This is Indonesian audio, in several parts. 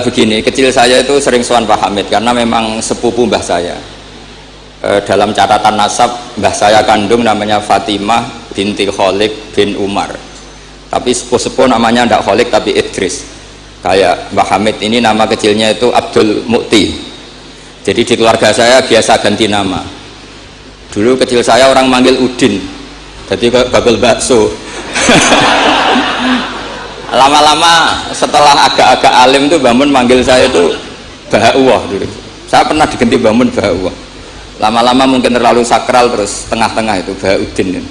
Begini, kecil saya itu sering sowan Pak Hamid karena memang sepupu mbah saya. Dalam catatan nasab mbah saya kandung namanya Fatimah binti Kholik bin Umar. Tapi sepuh-sepuh namanya tidak Kholik tapi Idris. Kayak Mbah Hamid ini nama kecilnya itu Abdul Mukti. Jadi di keluarga saya biasa ganti nama. Dulu kecil saya orang manggil Udin, jadi bakul bakso. Lama-lama setelah agak-agak alim tuh Bamun manggil saya itu Bahauah dulu. Saya pernah diganti Bamun Bahauah. Lama-lama mungkin terlalu sakral terus tengah-tengah itu Bahaudin.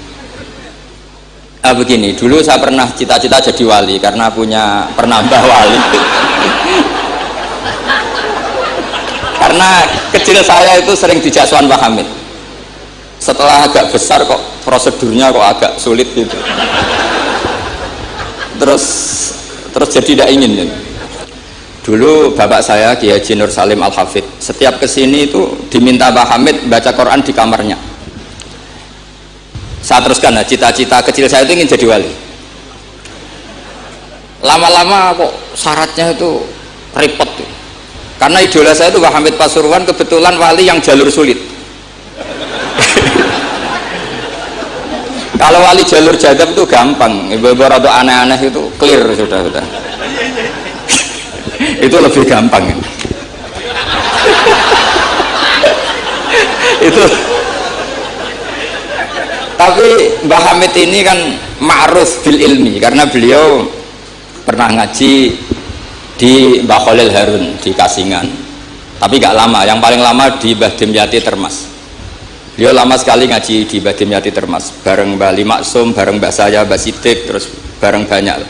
Begini, dulu saya pernah cita-cita jadi wali karena punya penambah wali. Karena kecil saya itu sering dijak sowan Pak Hamid. Setelah agak besar kok prosedurnya kok agak sulit gitu. Terus jadi tidak ingin ya. Dulu bapak saya Kiai Haji Nur Salim Al-Hafidh setiap kesini itu diminta Pak Hamid baca Quran di kamarnya. Saya teruskan, nah, cita-cita kecil saya itu ingin jadi wali. Lama-lama kok syaratnya itu repot tuh. Karena idola saya itu Pak Hamid Pasuruan kebetulan wali yang jalur sulit. Kalau wali jalur jadab itu gampang, ibu-ibu atau aneh-aneh itu clear sudah. Itu lebih gampang. Itu. Tapi Mbah Hamid ini kan ma'ruf bil ilmi karena beliau pernah ngaji di Mbah Khalil Harun di Kasingan. Tapi gak lama, yang paling lama di Mbah Dimyati Termas. Beliau lama sekali ngaji di Mbah Dimyati Termas bareng Mbah Limaksum, bareng Mbah saya, Mbah Sidik, terus bareng banyak.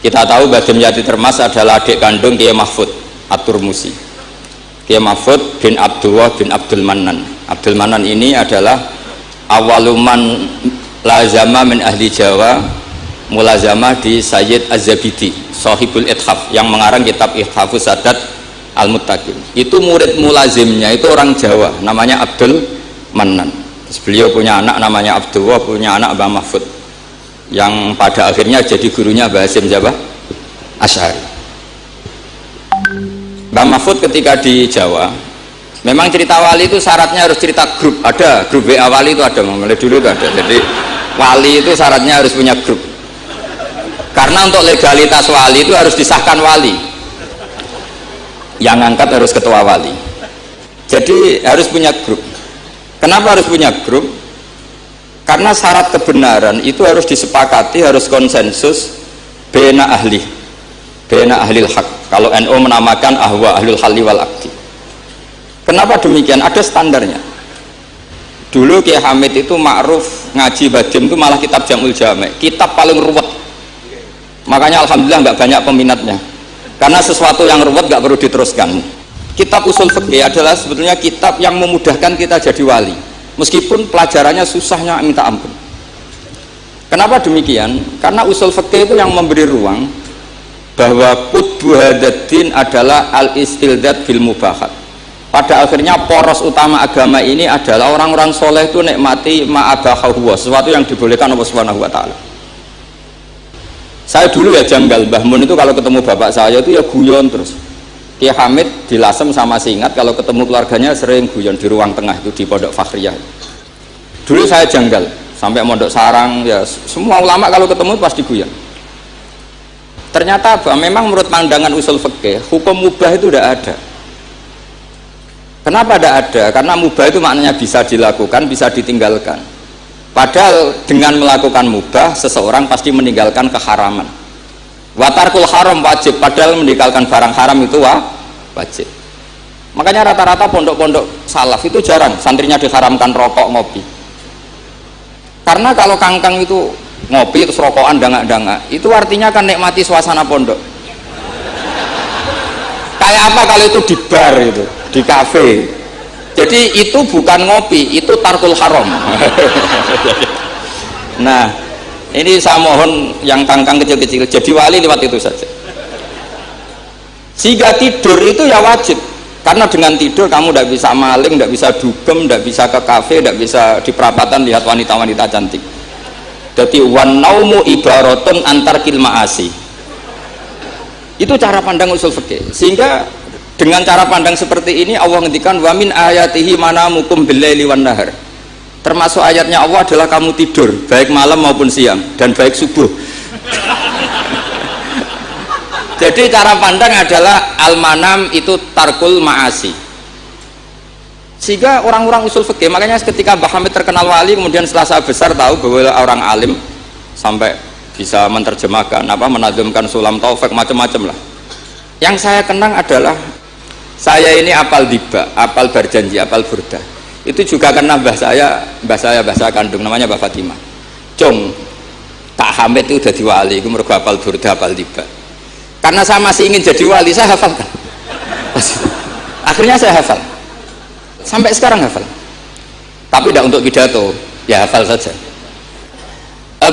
Kita tahu Mbah Dimyati Termas adalah adik kandung Kiai Mahfud At-Turmusi. Kiai Mahfud bin Abdullah bin Abdul Manan. Abdul Manan ini adalah awaluman lazama min ahli Jawa mulazama di Sayyid Az-Zabidi Sahibul Ithaf yang mengarang kitab Ithafus Sadat Al-Muttaqin. Itu murid mulazimnya itu orang Jawa namanya Abdul Manan. Terus beliau punya anak namanya Abdullah, punya anak Mbah Mahfud yang pada akhirnya jadi gurunya Mbah Hasyim Jabah Asy'ari. Mbah Mahfud ketika di Jawa memang cerita wali itu syaratnya harus cerita grup, ada grup WA wali itu ada, mulai dulu itu ada. Jadi wali itu syaratnya harus punya grup karena untuk legalitas wali itu harus disahkan wali, yang angkat harus ketua wali, jadi harus punya grup. Kenapa harus punya grup? Karena syarat kebenaran itu harus disepakati, harus konsensus bena ahlil haq. Kalau NU menamakan ahwa ahlul halli wal aqdi. Kenapa demikian? Ada standarnya. Dulu Kiai Hamid itu ma'ruf ngaji badim itu malah kitab Jamul Jami', kitab paling ruwet. Makanya alhamdulillah nggak banyak peminatnya. Karena sesuatu yang ruwet nggak perlu diteruskan. Kitab Usul Fiqih adalah sebetulnya kitab yang memudahkan kita jadi wali. Meskipun pelajarannya susahnya minta ampun. Kenapa demikian? Karena Usul Fiqih itu yang memberi ruang bahwa qutbu hadaddin adalah al-istildad bil mubahat. Pada akhirnya poros utama agama ini adalah orang-orang soleh itu nikmati ma'abahahu, sesuatu yang dibolehkan Allah Subhanahu wa ta'ala. Saya dulu ya janggal, Mbah Mun itu kalau ketemu bapak saya itu ya guyon terus. Kiai Hamid di Lasem sama Singat kalau ketemu keluarganya sering guyon di ruang tengah itu di Pondok Fakhriyah. Dulu saya janggal sampai Mondok Sarang ya, semua ulama kalau ketemu pasti guyon. Ternyata memang menurut pandangan usul fikih hukum mubah itu tidak ada. Kenapa tidak ada? Karena mubah itu maknanya bisa dilakukan, bisa ditinggalkan. Padahal dengan melakukan mubah seseorang pasti meninggalkan keharaman. Watarkul haram wajib, padahal meninggalkan barang haram itu wajib. Makanya rata-rata pondok-pondok salaf itu jarang santrinya diharamkan rokok, ngopi. Karena kalau kangkang itu ngopi terus rokokan dangak-dangak, itu artinya kan nikmati suasana pondok. Kayak apa kalau itu di bar itu, di kafe. Jadi itu bukan ngopi, itu tarkul haram. Nah, ini saya mohon yang kangkang kecil-kecil jadi wali lewat itu saja. Sehingga tidur itu ya wajib, karena dengan tidur kamu tidak bisa maling, tidak bisa dugem, tidak bisa ke kafe, tidak bisa di perapatan lihat wanita-wanita cantik. Jadi wan naumu ibaratun antar kil ma'asi. Itu cara pandang usul fikih. Sehingga dengan cara pandang seperti ini Allah ngendikan wa min ayatihi manamukum billaili wan nahar. Termasuk ayatnya Allah adalah kamu tidur baik malam maupun siang dan baik subuh. Jadi cara pandang adalah al-manam itu tarkul ma'asi. Sehingga orang-orang usul fikih, makanya ketika Mbah Hamid terkenal wali, kemudian setelah saya besar tahu bahwa orang alim sampai bisa menerjemahkan menadzumkan sulam taufik macam-macam lah. Yang saya kenang adalah saya ini apal diba, apal berjanji, apal burda. Itu juga karena bahasa kandung namanya Mbah Fatimah. Cung, tak Hamid itu udah diwali, itu mergo apal burda, apal diba. Karena saya masih ingin jadi wali, saya hafalkan. Akhirnya saya hafal. Sampai sekarang hafal. Tapi tidak untuk pidato, ya hafal saja.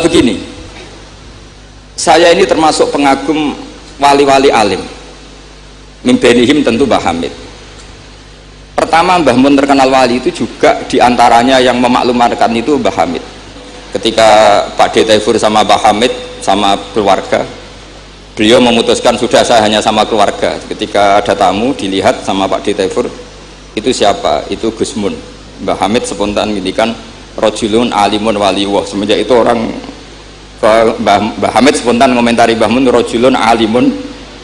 Begini, saya ini termasuk pengagum wali-wali alim. Mimbenihim tentu Mbah Hamid. Pertama Mbah Mun terkenal wali itu juga diantaranya yang memaklumatkan itu Mbah Hamid. Ketika Pak D. Taifur sama Mbah Hamid sama keluarga, beliau memutuskan sudah saya hanya sama keluarga. Ketika ada tamu dilihat sama Pak D. Taifur, itu siapa? Itu Gus Mun. Mbah Hamid spontan ngintikan rojulun alimun waliwah. Semenjak itu orang Mbah Hamid spontan komentari Mbah Mun rojulun alimun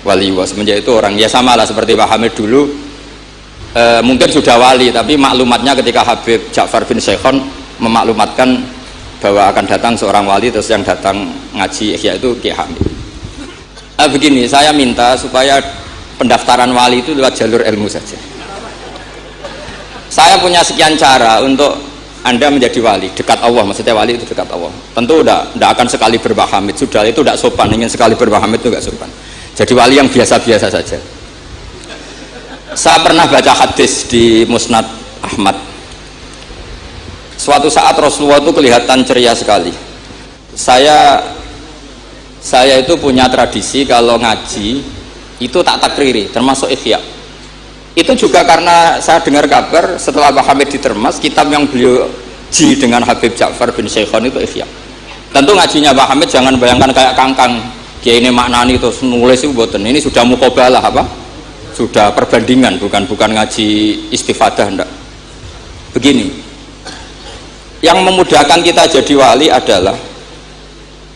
waliwah. Semenjak itu orang ya sama lah seperti Mbah Hamid dulu mungkin sudah wali, tapi maklumatnya ketika Habib Ja'far bin Syekhon memaklumatkan bahwa akan datang seorang wali, terus yang datang ngaji yaitu Ki Hamid. Begini, saya minta supaya pendaftaran wali itu lewat jalur ilmu saja. Saya punya sekian cara untuk Anda menjadi wali, dekat Allah, maksudnya wali itu dekat Allah. Tentu tidak akan sekali berbah Hamid, sudah itu tidak sopan, ingin sekali berbah Hamid itu tidak sopan. Jadi wali yang biasa-biasa saja. Saya pernah baca hadis di Musnad Ahmad. Suatu saat Rasulullah itu kelihatan ceria sekali. Saya itu punya tradisi kalau ngaji itu tak takriri, termasuk ikhya. Itu juga karena saya dengar kabar setelah Mbah Hamid ditermas, kitab yang beliau ji dengan Habib Ja'far bin Syekhon itu ikhya. Tentu ngajinya Mbah Hamid jangan bayangkan kayak kangkang kiai ini maknani terus nulis itu boten. Ini sudah muqabalah sudah perbandingan, bukan ngaji istifadah ndak. Begini, yang memudahkan kita jadi wali adalah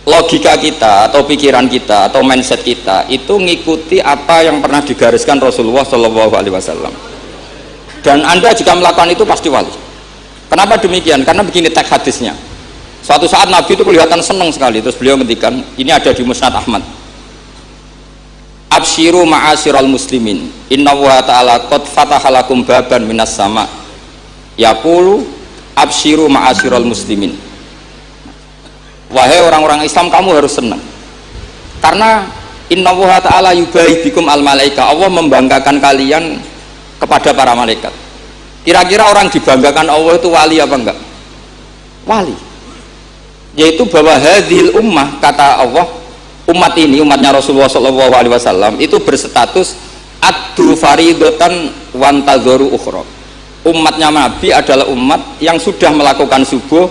logika kita atau pikiran kita atau mindset kita itu ngikuti apa yang pernah digariskan Rasulullah SAW. Dan Anda jika melakukan itu pasti wali. Kenapa demikian? Karena begini teks hadisnya. Suatu saat Nabi itu kelihatan senang sekali, terus beliau ngendikan, ini ada di Musnad Ahmad. Absyiru ma'asyiral muslimin, innallaha ta'ala qad fatahalakum baban minas sama. Yaqulu absyiru ma'asyiral muslimin. Wahai orang-orang Islam, kamu harus senang. Karena innallaha ta'ala yubahi bikum al-malaika. Allah membanggakan kalian kepada para malaikat. Kira-kira orang dibanggakan Allah itu wali apa enggak? Wali. Yaitu bahwa hadhil ummah, kata Allah, umat ini, umatnya Rasulullah SAW itu berstatus addu faridatan wantazoru ukhra. Umatnya Nabi adalah umat yang sudah melakukan subuh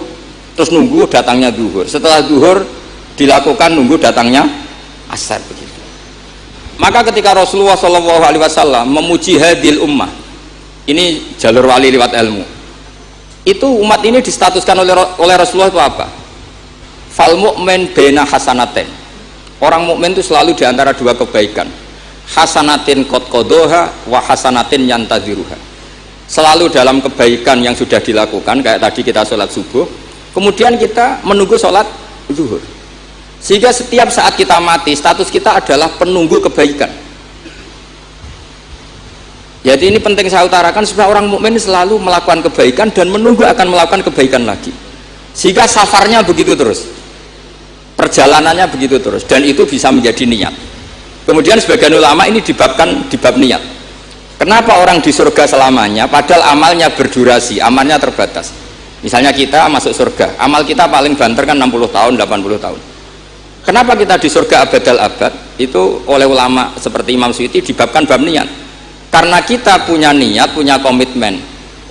terus nunggu datangnya zuhur, setelah zuhur dilakukan nunggu datangnya asar, begitu. Maka ketika Rasulullah SAW memuji hadil ummah, ini jalur wali lewat ilmu, itu umat ini distatuskan oleh Rasulullah itu apa? Fal mu'min baina hasanaten. Orang mukmin itu selalu diantara dua kebaikan, hasanatin qad qadoha wa hasanatin yantadiruha. Selalu dalam kebaikan yang sudah dilakukan, kayak tadi kita sholat subuh, kemudian kita menunggu sholat zuhur, sehingga setiap saat kita mati status kita adalah penunggu kebaikan. Jadi ini penting saya utarakan supaya orang mukmin selalu melakukan kebaikan dan menunggu akan melakukan kebaikan lagi, sehingga safarnya begitu terus, perjalanannya begitu terus, dan itu bisa menjadi niat. Kemudian sebagian ulama ini dibabkan di bab niat. Kenapa orang di surga selamanya padahal amalnya berdurasi, amalnya terbatas? Misalnya kita masuk surga, amal kita paling banter kan 60 tahun, 80 tahun. Kenapa kita di surga abadal abad? Itu oleh ulama seperti Imam Suyuti dibabkan bab niat. Karena kita punya niat, punya komitmen.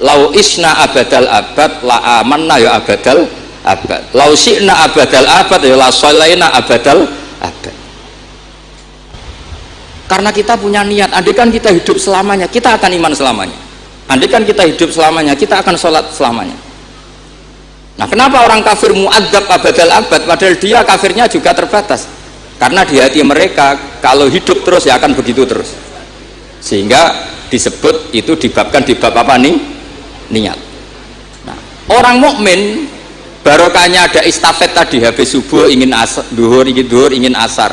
Lau isna abadal abad, la amanna ya abadal abad. Lau syi'na abadal abad, ya la sholaina abadal abad. Karena kita punya niat, andai kan kita hidup selamanya, kita akan iman selamanya. Andai kan kita hidup selamanya, kita akan sholat selamanya. Nah, kenapa orang kafir mu'adzab abadal abad, padahal dia kafirnya juga terbatas? Karena di hati mereka, kalau hidup terus ya akan begitu terus. Sehingga disebut itu dibabkan di bab apa nih? Niat. Nah, orang mukmin barokahnya ada istafet tadi, habis subuh ingin duhur, ingin asar.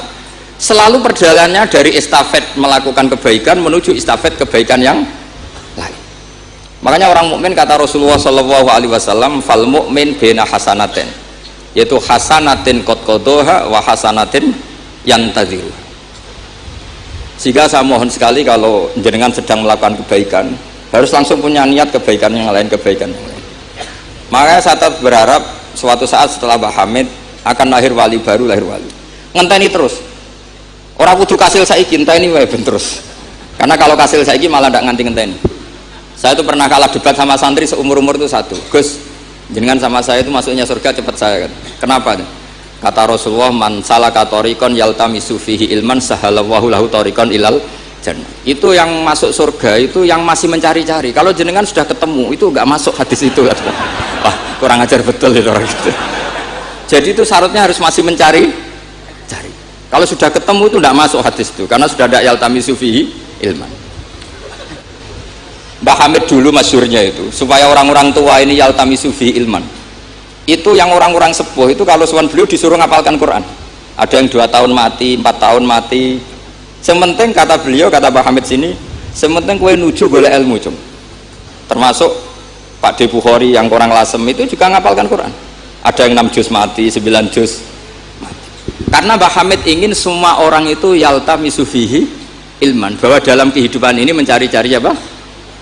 Selalu perjalanannya dari estafet melakukan kebaikan menuju estafet kebaikan yang lain. Makanya orang mukmin kata Rasulullah SAW, fal mukmin bena hasanaten, yaitu hasanatin qad qadaha wa hasanatin yantadhiru. Sehingga saya mohon sekali kalau jenengan sedang melakukan kebaikan harus langsung punya niat kebaikan yang lain, Makanya saya tetap berharap suatu saat setelah Mbah Hamid akan lahir wali baru, ngenteni terus. Orang kudu kasil saiki ngenteni wae ben terus. Karena kalau kasil saiki malah ndak nganti ngenteni. Saya itu pernah kalah debat sama santri seumur-umur itu satu. Gus, jenengan sama saya itu masuknya surga cepat saya kan. Kenapa? Kata Rasulullah, man salaka thariqan yaltamisu fihi ilman sahalallahu lahu thariqan ilal jannah. Itu yang masuk surga itu yang masih mencari-cari. Kalau jenengan sudah ketemu itu enggak masuk hadis itu. Wah, kurang ajar betul itu orang itu. Jadi itu syaratnya harus masih mencari. Kalau sudah ketemu itu tidak masuk hadis itu, karena sudah ada yaltamisu fihi ilman. Mbah Hamid dulu masyhurnya itu, supaya orang-orang tua ini yaltamisu fihi ilman. Itu yang orang-orang sepuh itu kalau sowan beliau disuruh ngapalkan Quran. Ada yang 2 tahun mati, 4 tahun mati. Sementing kata beliau, kata Mbah Hamid sini, sementing kue nuju golek ilmu cum. Termasuk Pak De Bukhari yang orang Lasem itu juga ngapalkan Quran. Ada yang 6 juz mati, 9 juz. Karena Mbah Hamid ingin semua orang itu yaltamisu fihi ilman, bahwa dalam kehidupan ini mencari-cari apa?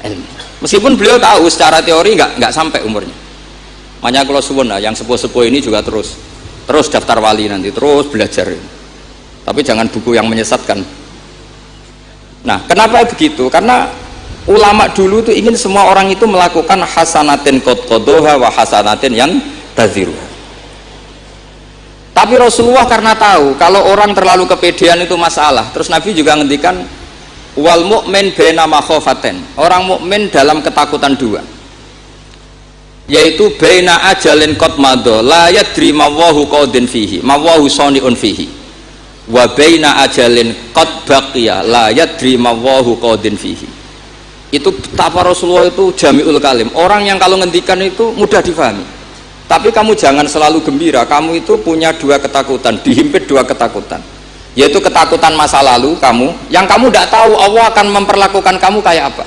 Ilmu. Meskipun beliau tahu secara teori nggak sampai umurnya. Makanya kalau suwun yang sepuh-sepuh ini juga terus daftar wali nanti, terus belajar. Tapi jangan buku yang menyesatkan. Nah, kenapa begitu? Karena ulama dulu itu ingin semua orang itu melakukan hasanatin qad qadaha wa hasanatin yang tadziru. Tapi Rasulullah karena tahu kalau orang terlalu kepedean itu masalah, terus Nabi juga ngendikan wal mu'min baina makhofaten, orang mukmin dalam ketakutan dua, yaitu baina ajalin qad madha la yadri mawahu qadin fihi mawahu saniun fihi wa baina ajalin qad baqiya la yadri mawahu qadin fihi. Itu betapa Rasulullah itu jami'ul kalim, orang yang kalau ngendikan itu mudah difahami. Tapi kamu jangan selalu gembira, kamu itu punya 2 ketakutan, dihimpit 2 ketakutan, yaitu ketakutan masa lalu kamu, yang kamu tidak tahu Allah akan memperlakukan kamu kayak apa,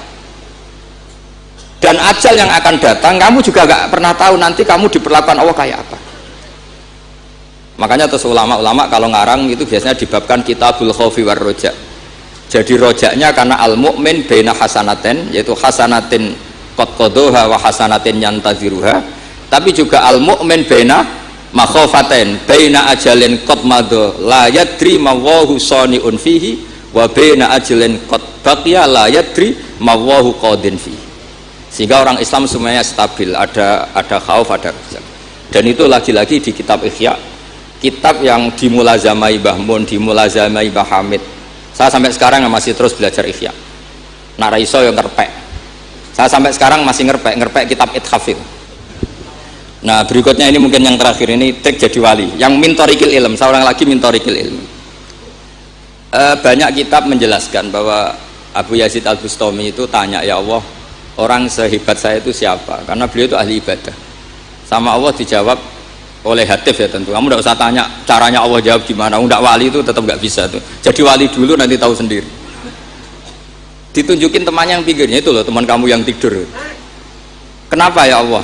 dan ajal yang akan datang kamu juga gak pernah tahu nanti kamu diperlakukan Allah kayak apa. Makanya terus ulama-ulama kalau ngarang itu biasanya dibabkan kitabul khaufi war roja. Jadi rojaknya karena al mu'min baina hasanaten, yaitu hasanatin qad qadaha wa hasanatin yantaziruha. Tapi juga al mu'min baina makhofaten baina ajalin qad madha la yadri mawahu saniun fihi wa baina ajalin qad baqiya la yadri mawahu qadin fihi. Sehingga orang Islam semuanya stabil, ada khauf, ada raja. Dan itu lagi-lagi di kitab Ihya, kitab yang dimulazamai Mbah Mun, dimulazamai Mbah Hamid. Saya sampai sekarang masih terus belajar Ihya. Nak ra iso yang ngerpek. Saya sampai sekarang masih ngerpek kitab Ithafil. Nah, berikutnya ini mungkin yang terakhir, ini trik jadi wali yang mintorikil ilm, seorang lagi mintorikil ilm. Banyak kitab menjelaskan bahwa Abu Yazid Al-Bustami itu tanya, ya Allah, orang sehebat saya itu siapa? Karena beliau itu ahli ibadah. Sama Allah dijawab oleh Hatif, ya tentu kamu tidak usah tanya caranya Allah jawab gimana, tidak wali itu tetap nggak bisa tuh. Jadi wali dulu nanti tahu sendiri. Ditunjukin temannya yang pinggirnya itu loh, teman kamu yang tidur. Kenapa ya Allah?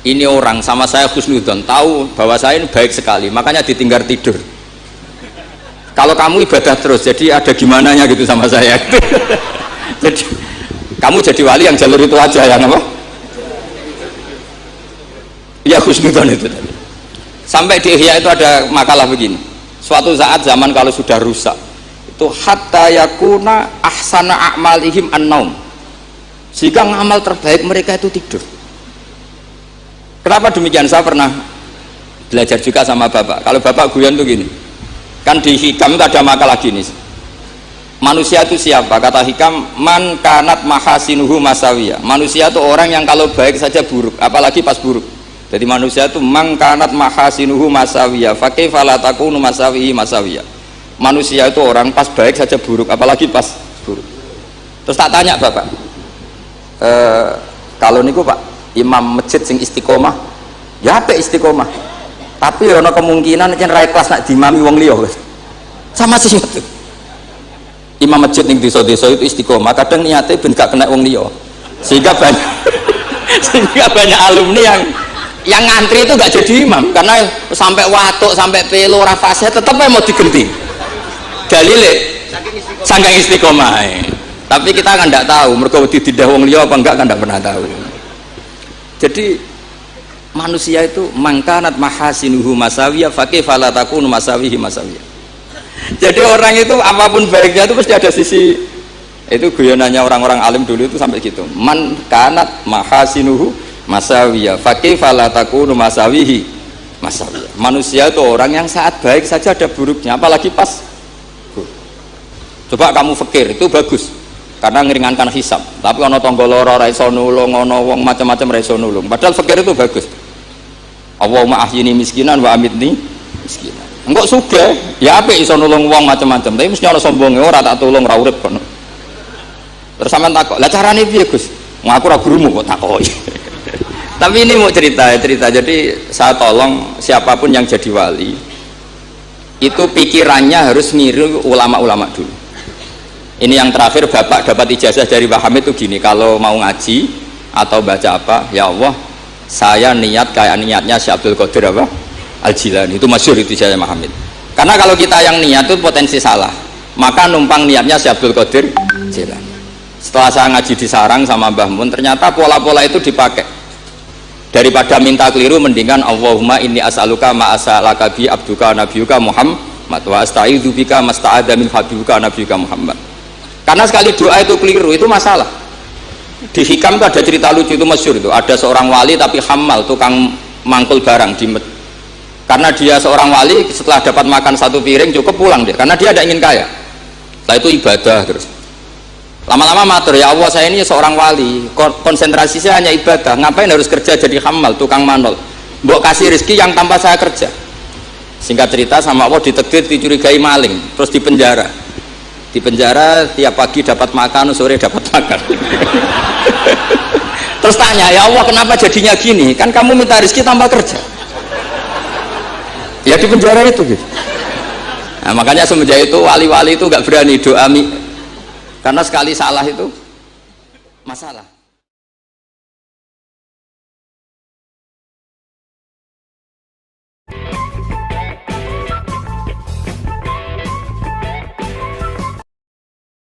Ini orang sama saya husnudzon, tahu bahwa saya ini baik sekali, makanya ditinggal tidur. Kalau kamu ibadah terus, jadi ada gimananya gitu sama saya. Jadi kamu jadi wali yang jalur itu aja, yang apa? Ya husnudzon itu tadi. Sampai di Ihya itu ada makalah begini. Suatu saat zaman kalau sudah rusak, itu hatta yakuna ahsana a'malihim an-naum. Jika ngamal terbaik mereka itu tidur. Kenapa demikian? Saya pernah belajar juga sama bapak. Kalau bapak guyon tuh gini, kan di Hikam itu ada makalah gini. Manusia itu siapa? Kata hikam, man kanat mahasinuhu masawiyah. Manusia itu orang yang kalau baik saja buruk, apalagi pas buruk. Jadi manusia itu man kanat mahasinuhu masawiyah, fa kaifa la takunu masawihi masawiyah. Manusia itu orang pas baik saja buruk, apalagi pas buruk. Terus tak tanya Bapak, kalau niku Pak, imam masjid sing istiqomah, ya apa istiqomah? Tapi ada kemungkinan yen ra ikhlas nak dimami wong liya. Sama sih itu. Imam masjid ning desa-desa itu istiqomah, kadang niate ben gak kena wong liya. Sehingga banyak alumni yang ngantri itu gak jadi imam karena sampai watuk, sampai pelo ora fase tetep mau digenti. Dalile saking istiqomah. Tapi kita kan tidak tahu mergo dididah wong liya apa enggak kan tidak pernah tahu. Jadi manusia itu mangkanat mahasinuhu masawiyah fa kaifa la takunu masawihi masawiyah. Jadi orang itu apapun baiknya itu pasti ada sisi, itu guyonannya orang-orang alim dulu itu sampai gitu, man kanat mahasinuhu masawiyah fa kaifa la takunu masawihi masawiyah. Manusia itu orang yang saat baik saja ada buruknya, apalagi pas buruk. Coba kamu fikir, itu bagus karena ngeringankan hisab, tapi ono tangga lara ra iso nulung, ono wong macam-macam ra iso nulung, padahal fikir itu bagus. Allahumma ahyini miskinan wa amitni miskinan. Engkok sugih ya apik iso nulung wong macam-macam, tapi mesti ana sombonge ora tak tulung ra urip kono. Terus sampean takok, "Lah carane piye, Gus?" Ngaku ra gurumu kok takoki. Tapi ini mau cerita. Jadi saya tolong siapapun yang jadi wali itu pikirannya harus niru ulama-ulama dulu. Ini yang terakhir Bapak dapat ijazah dari Pak Hamid itu gini, kalau mau ngaji atau baca apa, ya Allah, saya niat kayak niatnya Syekh Abdul Qadir apa? Al-Jilani. Itu masyhur itu saya Muhammad. Karena kalau kita yang niat itu potensi salah, maka numpang niatnya Syekh Abdul Qadir Jilani. Setelah saya ngaji di sarang sama Mbah Mun, ternyata pola-pola itu dipakai. Daripada minta keliru, mendingan Allahumma inni as'aluka ma as'alaka bi abduka nabiyuka Muhammad wa asta'idzu bika masta'adza min habibuka nabiyuka Muhammad. Karena sekali doa itu keliru, itu masalah. Di hikam itu ada cerita lucu, itu masyhur itu. Ada seorang wali tapi hamal, tukang mangkul barang di karena dia seorang wali, setelah dapat makan satu piring cukup pulang dia, karena dia tidak ingin kaya. Setelah itu ibadah terus. Lama-lama matur, ya Allah saya ini seorang wali, konsentrasi saya hanya ibadah, ngapain harus kerja jadi hamal, tukang manol. Mbok kasih rezeki yang tanpa saya kerja. Singkat cerita sama Allah ditegir, dicurigai maling, terus dipenjara. Di penjara tiap pagi dapat makan, sore dapat makan. Terus tanya, ya Allah kenapa jadinya gini? Kan kamu minta rezeki tanpa kerja. Ya di penjara itu gitu. Nah, makanya semenjak itu wali-wali itu nggak berani doa karena sekali salah itu masalah.